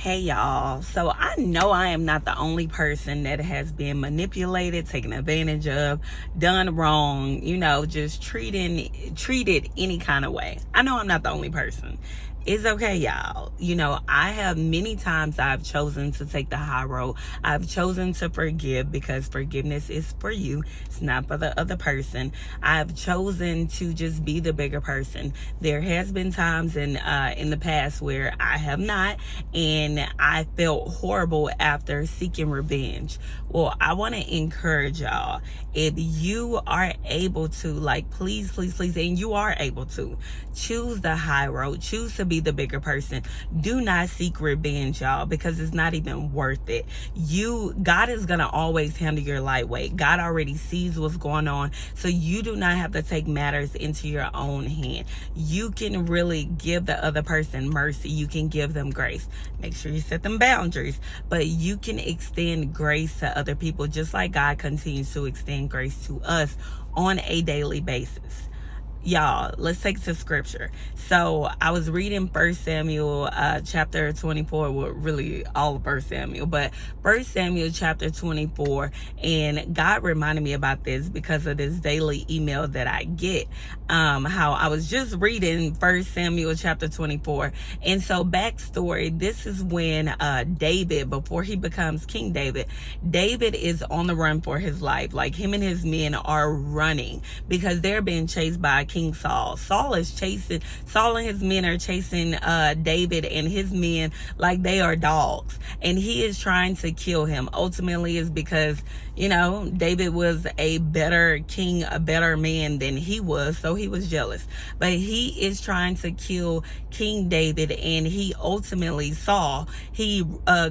Hey y'all, so I know I am not the only person that has been manipulated, taken advantage of, done wrong, just treated any kind of way. I know I'm not the only person. It's okay, y'all. I have many times I've chosen to take the high road. I've chosen to forgive because forgiveness is for you. It's not for the other person. I've chosen to just be the bigger person. There has been times in the past where I have not, and I felt horrible after seeking revenge. Well, I want to encourage y'all, if you are able to, please, and you are able to, choose the high road, choose to be the bigger person. Do not seek revenge, y'all, because it's not even worth it. God is gonna always handle your lightweight. God already sees what's going on, so you do not have to take matters into your own hand. You can really give the other person mercy. You can give them grace. Make sure you set them boundaries, but you can extend grace to other people just like God continues to extend grace to us on a daily basis. Y'all, let's take to scripture. So I was reading 1 Samuel chapter 24, well, really all of 1 Samuel, but 1 Samuel chapter 24, and God reminded me about this because of this daily email that I get. How I was just reading 1 Samuel chapter 24, and so backstory, this is when David, before he becomes King David is on the run for his life. Like, him and his men are running because they're being chased by King Saul. Saul and his men are chasing David and his men like they are dogs, and he is trying to kill him. Ultimately, is because David was a better king, a better man than he was, so he was jealous. But he is trying to kill King David, and he ultimately, Saul, he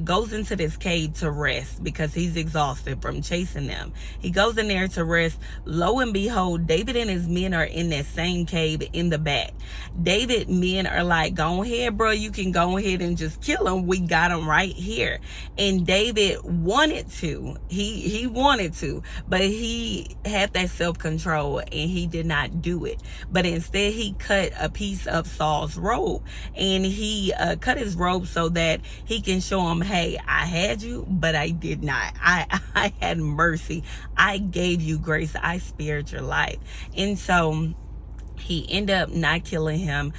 goes into this cave to rest because he's exhausted from chasing them. He goes in there to rest. Lo and behold, David and his men are in that same cave in the back. David men are like, go ahead, bro, you can go ahead and just kill him. We got him right here. And David wanted to. He wanted to, but he had that self-control and he did not do it. But instead, he cut a piece of Saul's robe, and he cut his robe so that he can show him, hey, I had you, but I did not. I had mercy. I gave you grace. I spared your life. And so he ended up not killing him.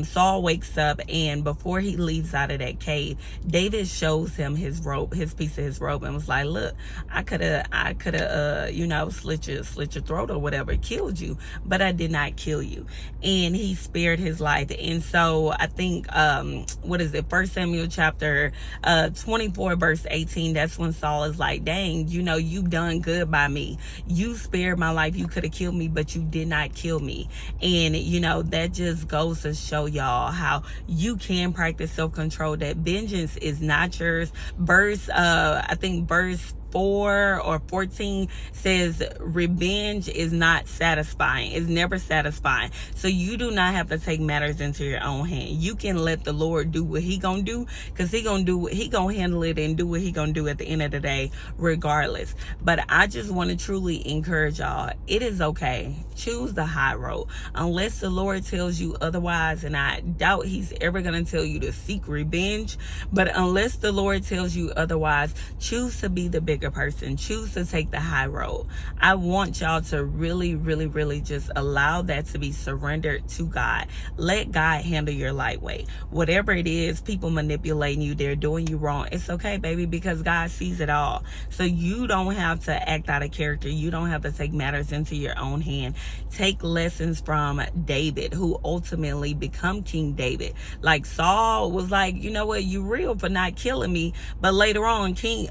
Saul wakes up, and before he leaves out of that cave, David shows him his robe, his piece of his robe, and was like, look, I could have, slit your throat or whatever, killed you, but I did not kill you. And he spared his life. And so I think, 1 Samuel chapter 24, verse 18, that's when Saul is like, dang, you've done good by me. You spared my life. You could have killed me, but you did not kill me. And, that just goes to show y'all how you can practice self-control, that vengeance is not yours. Verse 4 or 14 says revenge is not satisfying. It's never satisfying. So you do not have to take matters into your own hand. You can let the Lord do what he gonna do, because he gonna handle it and do what he gonna do at the end of the day regardless. But I just want to truly encourage y'all, it is okay. Choose the high road unless the Lord tells you otherwise, and I doubt he's ever gonna tell you to seek revenge. But unless the Lord tells you otherwise, choose to be the bigger person. Choose to take the high road. I want y'all to really, really, really just allow that to be surrendered to God. Let God handle your lightweight. Whatever it is, people manipulating you, they're doing you wrong. It's okay, baby, because God sees it all. So you don't have to act out of character. You don't have to take matters into your own hand. Take lessons from David, who ultimately become King David. Like, Saul was like, you know what, you real for not killing me. But later on, King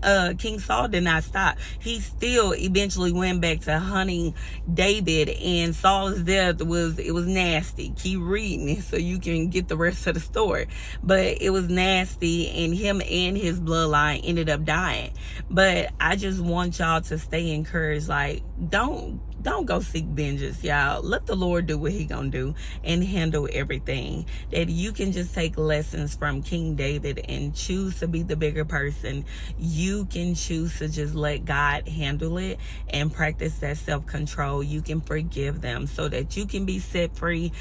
Saul did not stop. He still eventually went back to hunting David, and Saul's death was nasty. Keep reading it so you can get the rest of the story. But it was nasty, and him and his bloodline ended up dying. But I just want y'all to stay encouraged. Like, don't Don't go seek vengeance, y'all. Let the Lord do what he gonna do and handle everything. That you can just take lessons from King David and choose to be the bigger person. You can choose to just let God handle it and practice that self-control. You can forgive them so that you can be set free,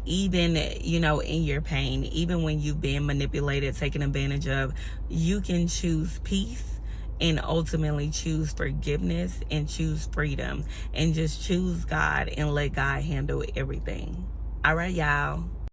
even, in your pain, even when you've been manipulated, taken advantage of. You can choose peace and ultimately choose forgiveness and choose freedom and just choose God and let God handle everything. All right, y'all.